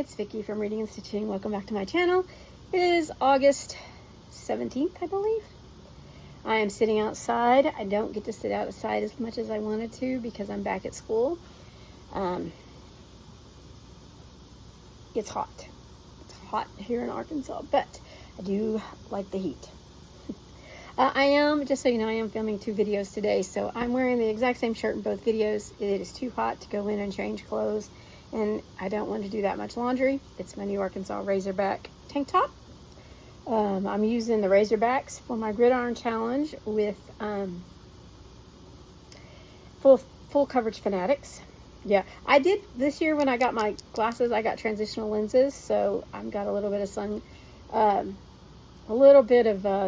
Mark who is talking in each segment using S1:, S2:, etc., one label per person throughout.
S1: it's Vicki from Reading and Stitching. Welcome back to my channel. It is August 17th, I believe. I am sitting outside. I don't get to sit outside as much as I wanted to because I'm back at school. It's hot. It's hot here in Arkansas, but I do like the heat. I am, just so you know, I am filming 2 videos today, so I'm wearing the exact same shirt in both videos. It is too hot to go in and change clothes, and I don't want to do that much laundry. It's my new Arkansas Razorback tank top. I'm using the Razorbacks for my Gridiron Challenge with full coverage Fanatics. Yeah, I did this year when I got my glasses. I got transitional lenses, so I've got a little bit of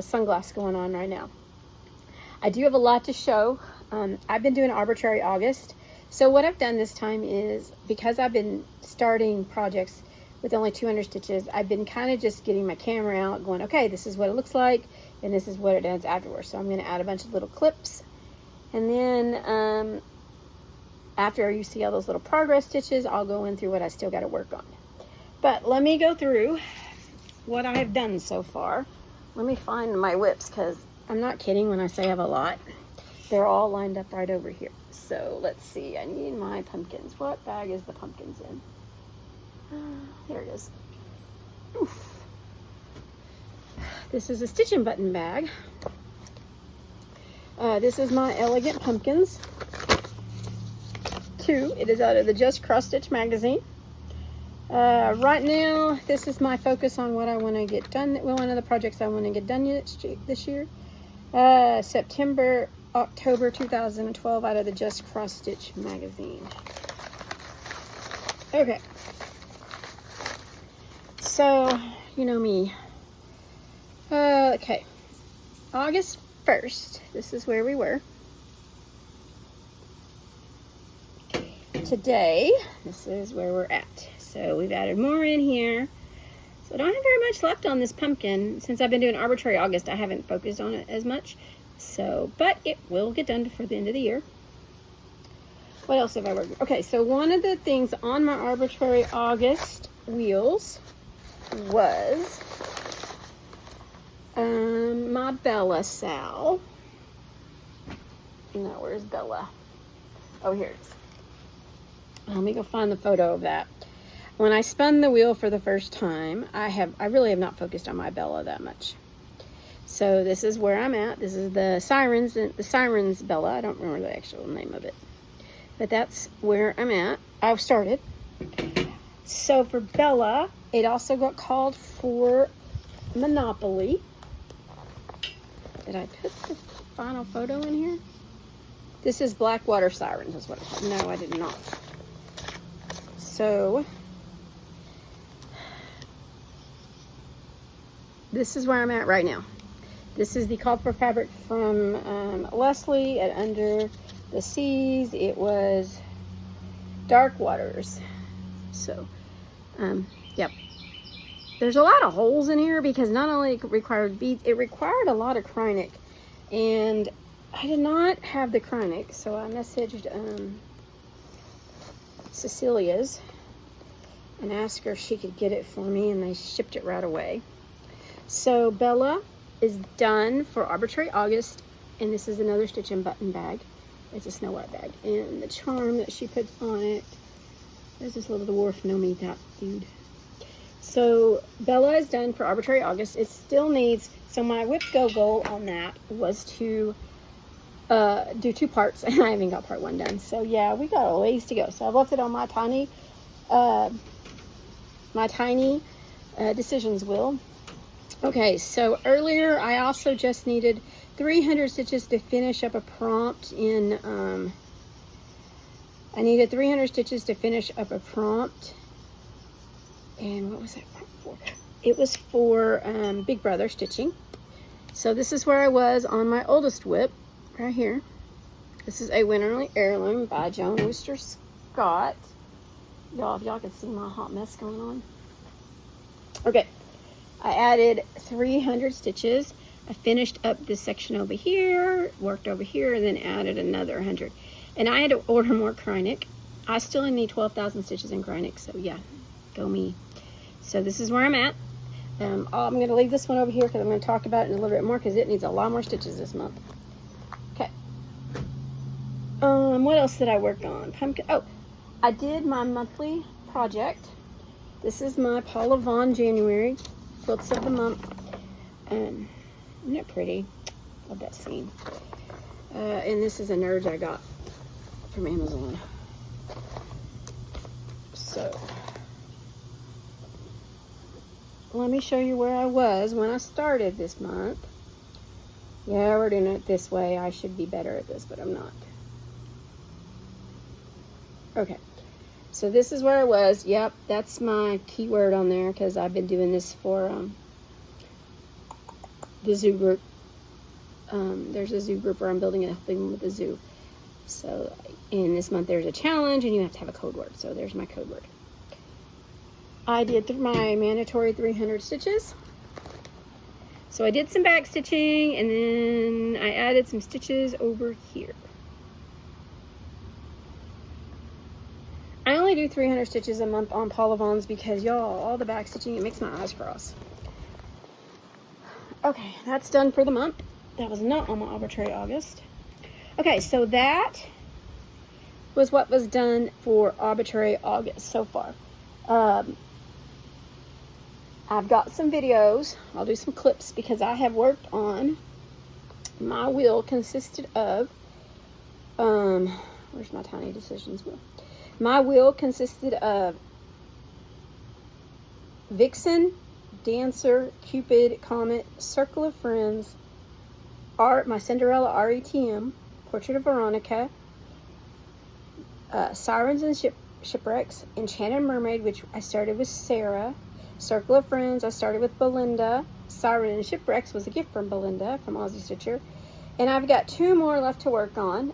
S1: sunglass going on right now. I do have a lot to show. I've been doing Arbitrary August. So what I've done this time is, because I've been starting projects with only 200 stitches, I've been kind of just getting my camera out going, okay, this is what it looks like, and this is what it does afterwards. So I'm going to add a bunch of little clips. And then after you see all those little progress stitches, I'll go in through what I still got to work on. But let me go through what I've done so far. Let me find my whips, because I'm not kidding when I say I have a lot. They're all lined up right over here. So let's see, I need my pumpkins. What bag is the pumpkins in? There it is. Oof. This is a stitching button bag. This is my Elegant Pumpkins 2. It is out of the Just Cross Stitch magazine. Right now, this is my focus on what I want to get done. Well, one of the projects I want to get done this year. September, October 2012 out of the Just Cross Stitch magazine. Okay. So, you know me. Okay. August 1st. This is where we were. Today, this is where we're at. So we've added more in here. So I don't have very much left on this pumpkin. Since I've been doing Arbitrary August, I haven't focused on it as much. So, but it will get done before the end of the year. What else have I worked on? Okay, so one of the things on my Arbitrary August wheels was my Bella Sal. Now, where's Bella? Oh, here it is. Let me go find the photo of that. When I spun the wheel for the first time, I really have not focused on my Bella that much. So this is where I'm at. This is the Sirens Bella. I don't remember the actual name of it, but that's where I'm at. I've started. So for Bella, it also got called for Monopoly. Did I put the final photo in here? This is Blackwater Sirens, is what it's called. No, I did not. So this is where I'm at right now. This is the called for fabric from Leslie at Under the Seas. It was Dark Waters. So, yep. There's a lot of holes in here because not only it required beads, it required a lot of Krynic. And I did not have the Krynic, so I messaged Cecilia's and asked her if she could get it for me, and they shipped it right away. So Bella is done for Arbitrary August, and this is another stitch and button bag. It's a Snow White bag, and the charm that she puts on it, there's this little dwarf know-me that dude. So Bella is done for Arbitrary August. It still needs, so my whip go goal on that was to do 2 parts, and I haven't got part 1 done. So yeah, we got a ways to go. So I've left it on my tiny decisions wheel. Okay, so earlier I also just needed 300 stitches to finish up a prompt in, I needed 300 stitches to finish up a prompt. And what was that prompt for? It was for Big Brother stitching. So this is where I was on my oldest whip, right here. This is a Winterly Heirloom by Joan Wooster Scott. Y'all, if y'all can see my hot mess going on. Okay. I added 300 stitches. I finished up this section over here, worked over here, and then added another 100. And I had to order more Krynic. I still need 12,000 stitches in Krynic, so yeah. Go me. So this is where I'm at. I'm going to leave this one over here because I'm going to talk about it in a little bit more because it needs a lot more stitches this month. Okay. What else did I work on? Pumpkin. Oh, I did my monthly project. This is my Paula Vaughn January quilts of the month. Isn't it pretty? Love that scene. And this is a Nerds I got from Amazon. So let me show you where I was when I started this month. Yeah, we're doing it this way. I should be better at this, but I'm not. Okay, so this is where I was. Yep, that's my keyword on there because I've been doing this for the zoo group. There's a zoo group where I'm building a thing with the zoo. So in this month there's a challenge and you have to have a code word. So there's my code word. I did my mandatory 300 stitches. So I did some back stitching and then I added some stitches over here. I only do 300 stitches a month on Paula Vaughn's because y'all, all the back stitching, it makes my eyes cross. Okay, that's done for the month. That was not on my Arbitrary August. Okay, so that was what was done for Arbitrary August so far. I've got some videos. I'll do some clips because I have worked on, my wheel consisted of, where's my Tiny Decisions wheel? My wheel consisted of Vixen, Dancer, Cupid, Comet, Circle of Friends, my Cinderella RETM, Portrait of Veronica, Sirens and Shipwrecks, Enchanted Mermaid, which I started with Sarah, Circle of Friends, I started with Belinda, Siren and Shipwrecks was a gift from Belinda, from Aussie Stitcher, and I've got 2 more left to work on.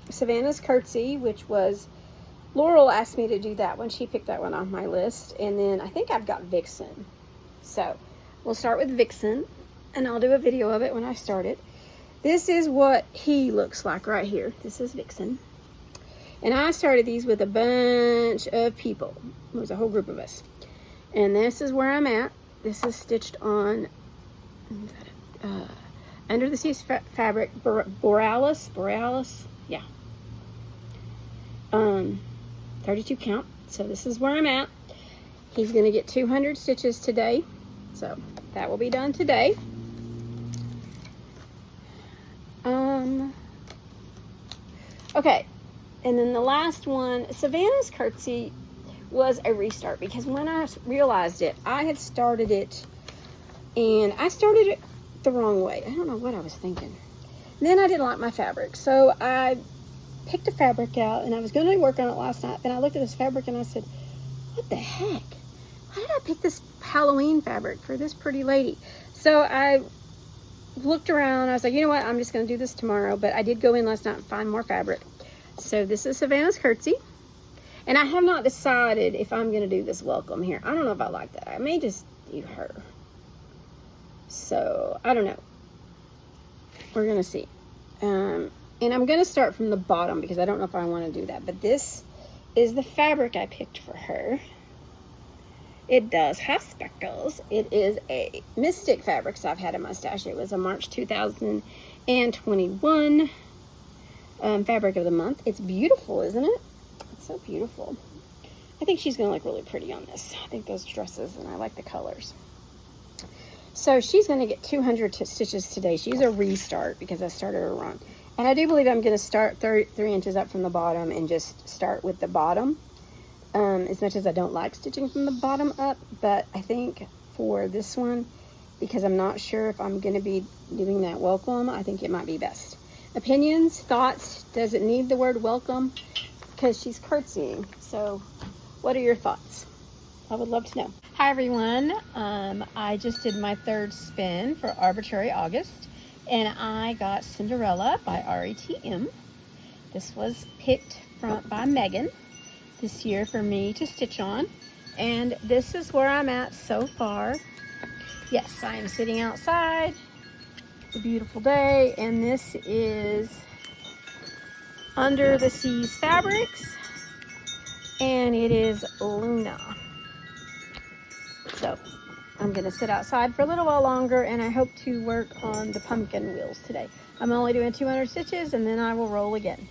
S1: Savannah's Curtsy, which was, Laurel asked me to do that one. She picked that one off my list. And then I think I've got Vixen. So we'll start with Vixen and I'll do a video of it when I start it. This is what he looks like right here. This is Vixen. And I started these with a bunch of people. It was a whole group of us. And this is where I'm at. This is stitched on Under the Sea fabric, Borealis, yeah. 32 count. So this is where I'm at. He's going to get 200 stitches today. So that will be done today. Okay. And then the last one, Savannah's Curtsy, was a restart because when I realized it, I had started it and I started it the wrong way. I don't know what I was thinking. And then I didn't like my fabric. So I picked a fabric out and I was going to work on it last night. And I looked at this fabric and I said, what the heck? Why did I pick this Halloween fabric for this pretty lady? So I looked around. I was like, you know what? I'm just going to do this tomorrow. But I did go in last night and find more fabric. So this is Savannah's Curtsy. And I have not decided if I'm going to do this welcome here. I don't know if I like that. I may just do her. So I don't know. We're going to see. And I'm going to start from the bottom because I don't know if I want to do that. But this is the fabric I picked for her. It does have speckles. It is a Mystic Fabrics I've had in my stash. It was a March 2021 fabric of the month. It's beautiful, isn't it? It's so beautiful. I think she's going to look really pretty on this. I think those dresses, and I like the colors. So she's going to get 200 stitches today. She's a restart because I started her wrong. And I do believe I'm going to start 3 inches up from the bottom and just start with the bottom. As much as I don't like stitching from the bottom up, but I think for this one, because I'm not sure if I'm going to be doing that welcome, I think it might be best. Opinions, thoughts, does it need the word welcome? Because she's curtsying. So what are your thoughts? I would love to know.
S2: Hi everyone. I just did my 3rd spin for Arbitrary August, and I got Cinderella by RETM. This was picked by Megan this year for me to stitch on, and this is where I'm at so far. Yes, I am sitting outside. It's a beautiful day, and this is Under the Seas Fabrics.
S1: and it is Luna. So I'm gonna sit outside for a little while longer, and I hope to work on the pumpkin wheels today. I'm only doing 200 stitches and then I will roll again.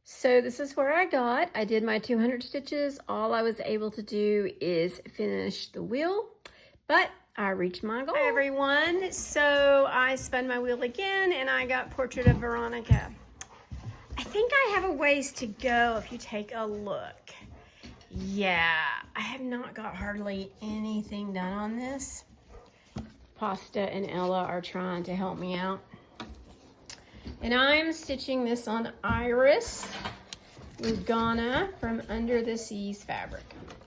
S1: So this is where I did my 200 stitches. All I was able to do is finish the wheel, but I reached my goal. Hi everyone, so I spun my wheel again and I got Portrait of Veronica. I think I have a ways to go if you take a look. Yeah, I have not got hardly anything done on this. Pasta and Ella are trying to help me out. And I'm stitching this on Iris Lugana from Under the Seas fabric.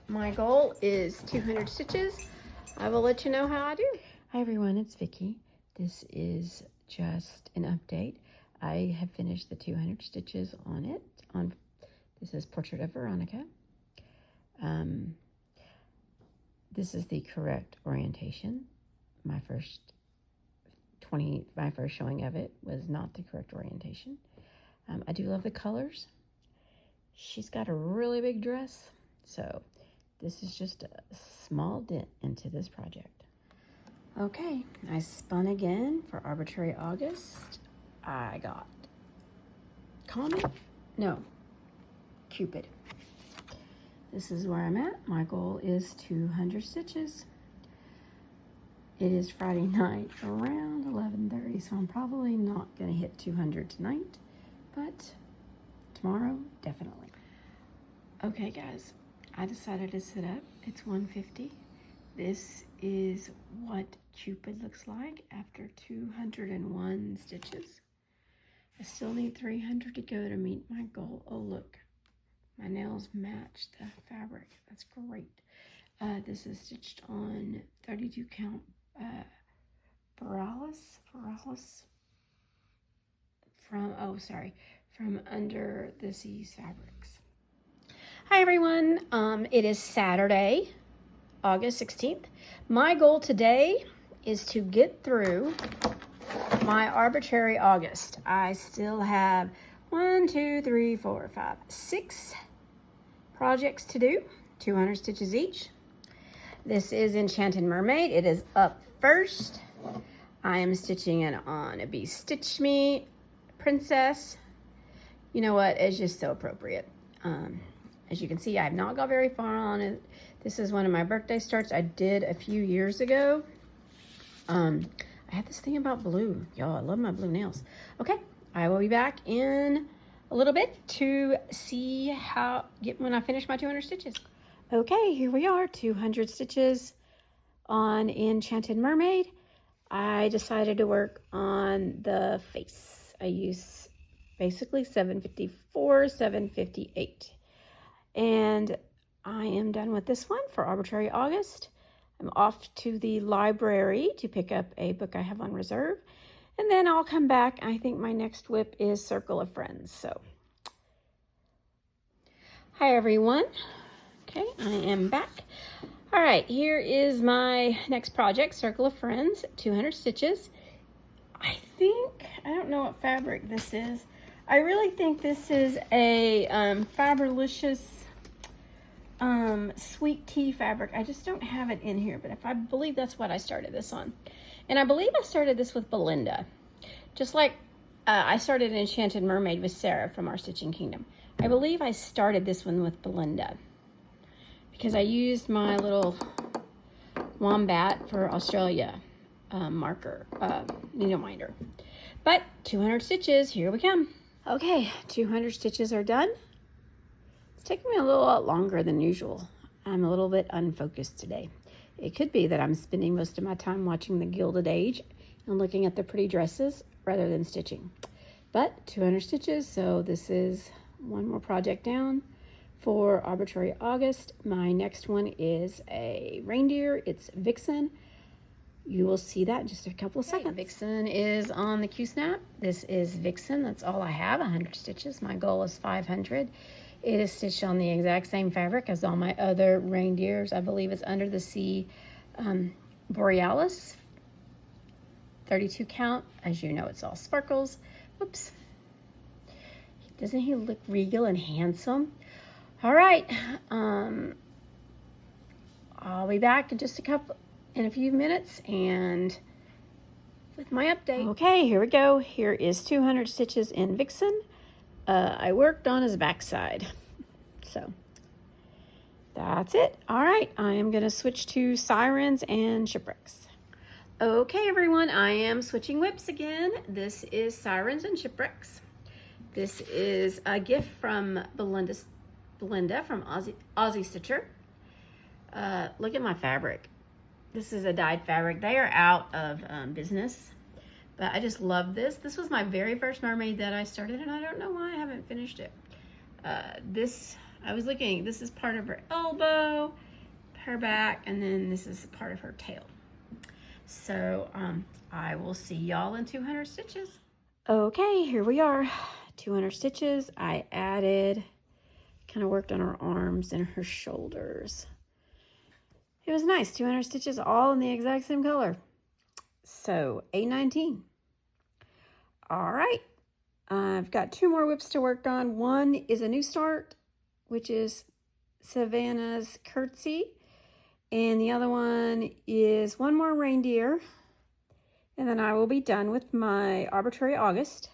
S1: My goal is 200 stitches. I will let you know how I do. Hi everyone, it's Vicki. This is just an update. I have finished the 200 stitches on it. This is Portrait of Veronica. This is the correct orientation. My first showing of it was not the correct orientation. I do love the colors. She's got a really big dress, so this is just a small dent into this project. Okay, I spun again for Arbitrary August. I got Cupid. This is where I'm at. My goal is 200 stitches. It is Friday night around 11:30, so I'm probably not gonna hit 200 tonight, but tomorrow, definitely. Okay guys, I decided to sit up. It's 1:50. This is what Cupid looks like after 201 stitches. I still need 300 to go to meet my goal. Oh look, my nails match the fabric. That's great. This is stitched on 32 count Borealis from Under the Seas fabrics. Hi everyone, it is Saturday, August 16th. My goal today is to get through my Arbitrary August. I still have 6 projects to do, 200 stitches each. This is Enchanted Mermaid. It is up first. I am stitching it on a Be Stitch Me princess. You know what? It's just so appropriate. As you can see, I have not got very far on it. This is one of my birthday starts I did a few years ago. I have this thing about blue. Y'all, I love my blue nails. Okay, I will be back in a little bit to see when I finish my 200 stitches. Okay, here we are, 200 stitches on Enchanted Mermaid. I decided to work on the face. I use basically 754, 758. And I am done with this one for Arbitrary August. I'm off to the library to pick up a book I have on reserve. And then I'll come back. I think my next whip is Circle of Friends. So, hi everyone. Okay, I am back. All right, here is my next project, Circle of Friends, 200 stitches. I don't know what fabric this is. I really think this is a Faberlicious sweet tea fabric. I just don't have it in here, but I believe that's what I started this on. And I believe I started this with Belinda. Just like I started Enchanted Mermaid with Sarah from Our Stitching Kingdom. I believe I started this one with Belinda, because I used my little Wombat for Australia needle minder. But 200 stitches, here we come. Okay, 200 stitches are done. It's taking me a little lot longer than usual. I'm a little bit unfocused today. It could be that I'm spending most of my time watching The Gilded Age and looking at the pretty dresses rather than stitching. But 200 stitches, so this is one more project down. For Arbitrary August, my next one is a reindeer. It's Vixen. You will see that in just a couple of seconds. Vixen is on the Q-snap. This is Vixen. That's all I have, 100 stitches. My goal is 500. It is stitched on the exact same fabric as all my other reindeers. I believe it's Under the Sea Borealis. 32 count. As you know, it's all sparkles. Whoops. Doesn't he look regal and handsome? All right, I'll be back in a few minutes and with my update. Okay, here we go. Here is 200 stitches in Vixen. I worked on his backside. So that's it. All right, I am gonna switch to Sirens and Shipwrecks. Okay, everyone, I am switching whips again. This is Sirens and Shipwrecks. This is a gift from Belinda from Aussie Stitcher. Look at my fabric. This is a dyed fabric. They are out of business, but I just love this. This was my very first mermaid that I started, and I don't know why I haven't finished it. I was looking, this is part of her elbow, her back, and then this is part of her tail. So I will see y'all in 200 stitches. Okay, here we are, 200 stitches. I added, kind of worked on her arms and her shoulders. It was nice, 200 stitches, all in the exact same color. So, A19. All right, I've got 2 more whips to work on. One is a new start, which is Savannah's Curtsy. And the other one is one more reindeer. And then I will be done with my Arbitrary August.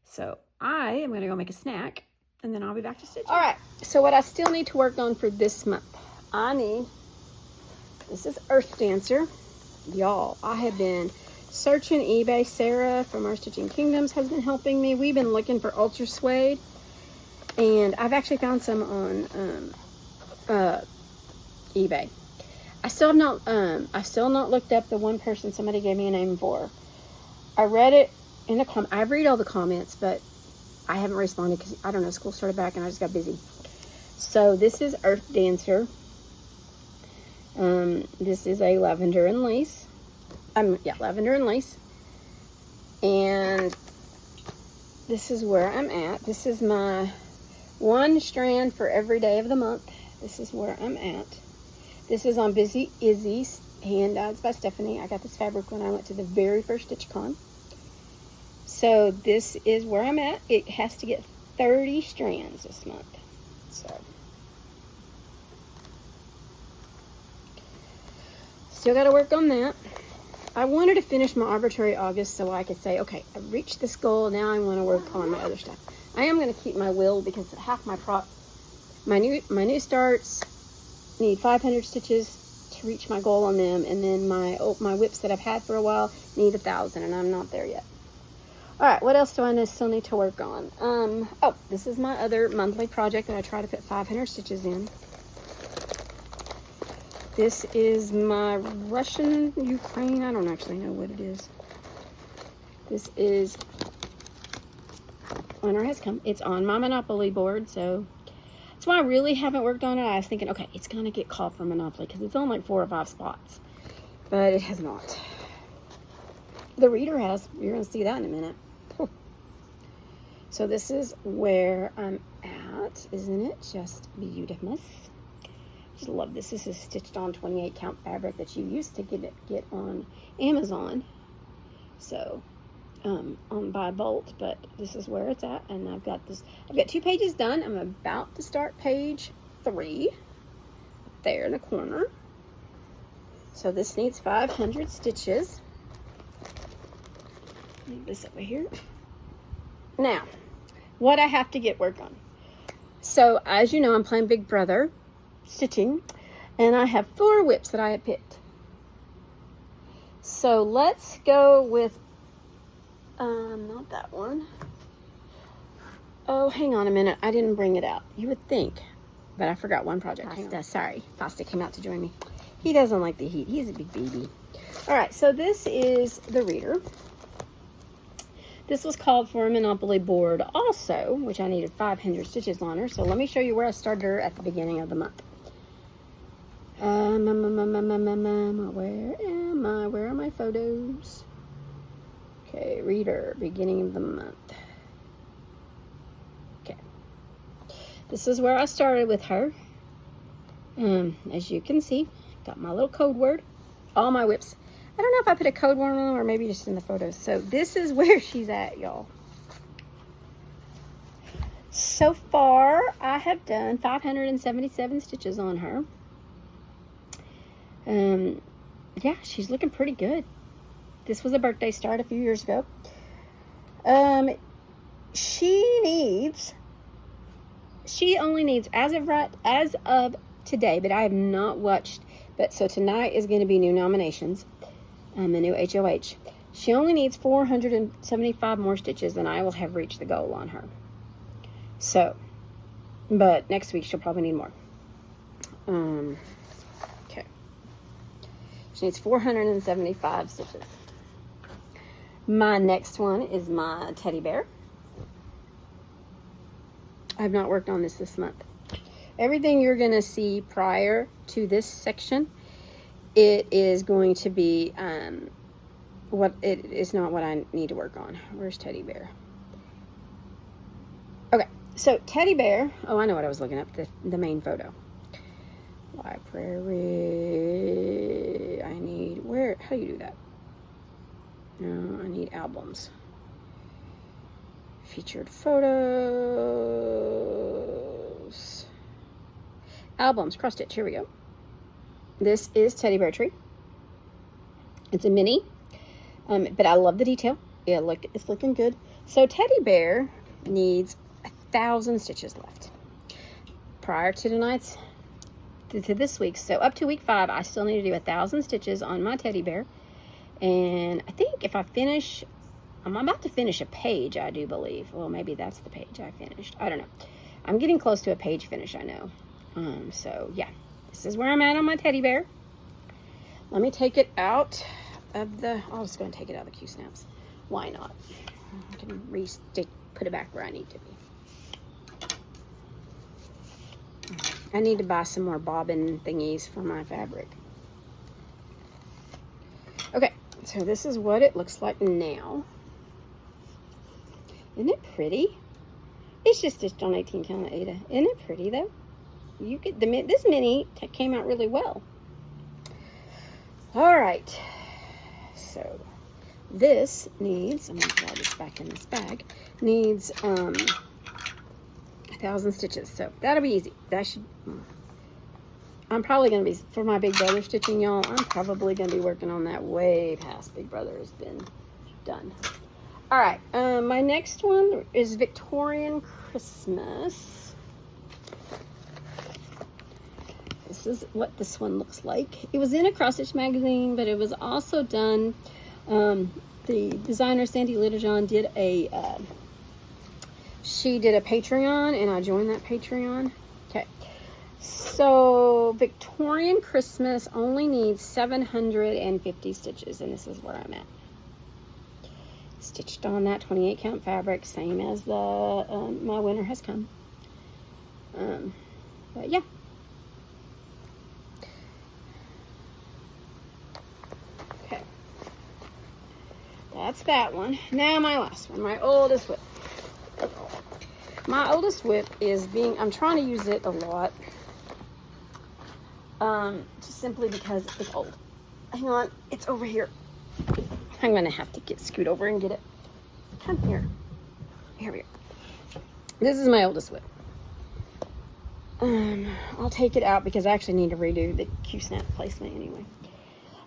S1: So I am gonna go make a snack and then I'll be back to stitch. All right, so what I still need to work on for this month, this is Earth Dancer. Y'all, I have been searching eBay. Sarah from Our Stitching Kingdoms has been helping me. We've been looking for Ultra Suede, and I've actually found some on eBay. I still have not looked up the one person somebody gave me a name for. I read it in the I read all the comments, but I haven't responded because I don't know, school started back and I just got busy. So this is Earth Dancer. This is a lavender and lace. Lavender and lace. And this is where I'm at. This is my 1 strand for every day of the month. This is where I'm at. This is on Busy Izzy's handouts by Stephanie. I got this fabric when I went to the very first StitchCon. So this is where I'm at. It has to get 30 strands this month. So still got to work on that. I wanted to finish my Arbitrary August so I could say, okay, I reached this goal. Now I want to work on my other stuff. I am going to keep my will because half my new starts need 500 stitches to reach my goal on them, and then my whips that I've had for a while need 1,000, and I'm not there yet. All right, what else do I still need to work on? Oh, this is my other monthly project that I try to put 500 stitches in. This is my Russian Ukraine. I don't actually know what it is. This is Winter Has Come. It's on my Monopoly board, so that's why I really haven't worked on it. I was thinking, okay, it's gonna get called for Monopoly because it's on like 4 or 5 spots, but it has not. The reader has. You're gonna see that in a minute. So this is where I'm at. Isn't it just beautiful? Just love this. This is stitched on 28 count fabric that you used to get on Amazon. So on by Bolt, but this is where it's at, and I've got 2 pages done. I'm about to start page 3 there in the corner. So this needs 500 stitches. Leave this over here. Now, what I have to get work on. So as you know, I'm playing Big Brother stitching, and I have 4 whips that I have picked. So let's go with not that one. Oh, hang on a minute. I didn't bring it out. You would think, but I forgot one project. Sorry, Pasta came out to join me. He doesn't like the heat. He's a big baby. All right, so this is the reader. This was called for a Monopoly board also, which I needed 500 stitches on her. So let me show you where I started her at the beginning of the month. Where am I? Where are my photos? Okay, reader, beginning of the month. Okay. This is where I started with her. As you can see, got my little code word. All my whips. I don't know if I put a code word on them or maybe just in the photos. So this is where she's at, y'all. So far, I have done 577 stitches on her. Yeah, she's looking pretty good. This was a birthday start a few years ago. She only needs, as of today, but I have not watched. But so tonight is going to be new nominations, the new HOH. She only needs 475 more stitches, and I will have reached the goal on her. So, but next week she'll probably need more. Okay. She needs 475 stitches. My next one is my teddy bear. I've not worked on this month. Everything you're going to see prior to this section, it is going to be what it is not what I need to work on. Where's teddy bear? Okay, so teddy bear. Oh, I know what I was looking up. The main photo. Library. I need where? How do you do that? No, I need albums. Featured photos. Albums, cross stitch. Here we go. This is Teddy Bear Tree. It's a mini, but I love the detail. Yeah, look, it's looking good. So Teddy Bear needs 1,000 stitches left prior to tonight's to this week. So up to week 5, I still need to do 1,000 stitches on my teddy bear. And I think if I finish, I'm about to finish a page, I do believe. Well, maybe that's the page I finished. I don't know. I'm getting close to a page finish, I know. So yeah, this is where I'm at on my teddy bear. Let me take it out of the, I'll just go and take it out of the Q-snaps. Why not? I can put it back where I need to be. I need to buy some more bobbin thingies for my fabric. Okay, so this is what it looks like now. Isn't it pretty? It's just stitched on 18 count Aida. Isn't it pretty though? You get this mini came out really well. All right, so this needs, I'm gonna draw this back in this bag, needs 1,000 stitches. So that'll be easy. That should, I'm probably gonna be, for my big brother stitching, y'all, I'm probably gonna be working on that way past big brother has been done. All right, my next one is Victorian Christmas. This is what this one looks like. It was in a cross stitch magazine, but it was also done, the designer Sandy Littlejohn did she did a Patreon, and I joined that Patreon. Okay, so Victorian Christmas only needs 750 stitches, and this is where I'm at. Stitched on that 28 count fabric, same as the my winter has come. But yeah. Okay, that's that one. Now my last one, my oldest whip. My oldest whip is I'm trying to use it a lot, just simply because it's old. Hang on, it's over here. I'm gonna have to scoot over and get it. Come here. Here we go. This is my oldest whip. I'll take it out because I actually need to redo the Q-snap placement anyway.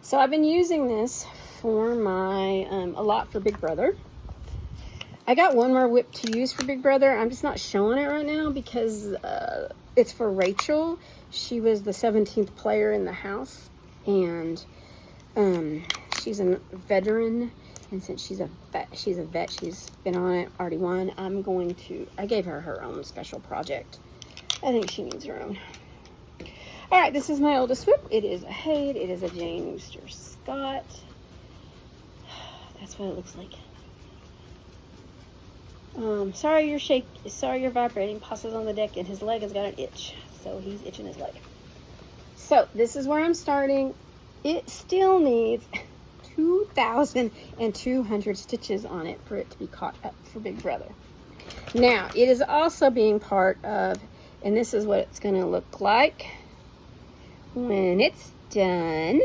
S1: So I've been using this for my, a lot for Big Brother. I got one more whip to use for Big Brother. I'm just not showing it right now because it's for Rachel. She was the 17th player in the house, and she's a veteran. And since she's a vet, she's been on it, already won. I gave her her own special project. I think she needs her own. All right, this is my oldest whip. It is a Haid. It is a Jane Wooster Scott. That's what it looks like. Sorry you're vibrating. Passa's on the deck and his leg has got an itch. So he's itching his leg. So this is where I'm starting. It still needs 2,200 stitches on it for it to be caught up for Big Brother. Now, it is also being part of, and this is what it's going to look like when it's done.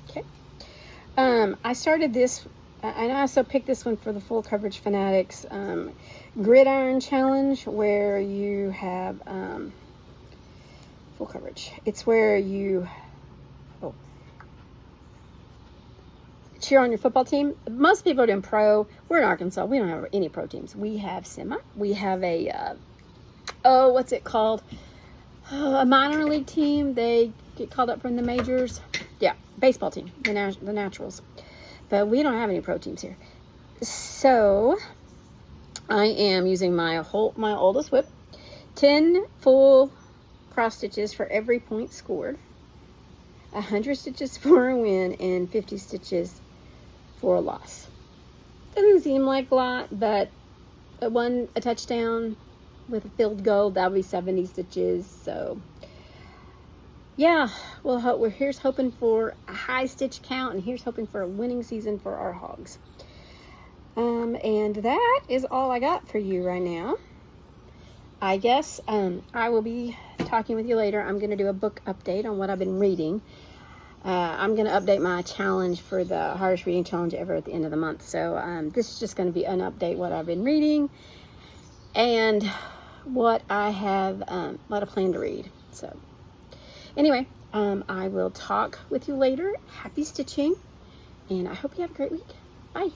S1: Okay. I started this I also picked this one for the Full Coverage Fanatics Gridiron Challenge, where you have full coverage. It's where you cheer on your football team. Most people are doing pro. We're in Arkansas. We don't have any pro teams. We have semi. We have a what's it called? A minor league team. They get called up from the majors. Yeah, baseball team, the Naturals. But we don't have any pro teams here. So I am using my oldest whip, 10 full cross stitches for every point scored, 100 stitches for a win, and 50 stitches for a loss. Doesn't seem like a lot, but a touchdown with a field goal, that would be 70 stitches. So yeah, we're here's hoping for a high stitch count, and here's hoping for a winning season for our hogs. And that is all I got for you right now. I guess I will be talking with you later. I'm going to do a book update on what I've been reading. I'm going to update my challenge for the hardest reading challenge ever at the end of the month. So this is just going to be an update what I've been reading and what I plan to read. So anyway, I will talk with you later. Happy stitching, and I hope you have a great week. Bye.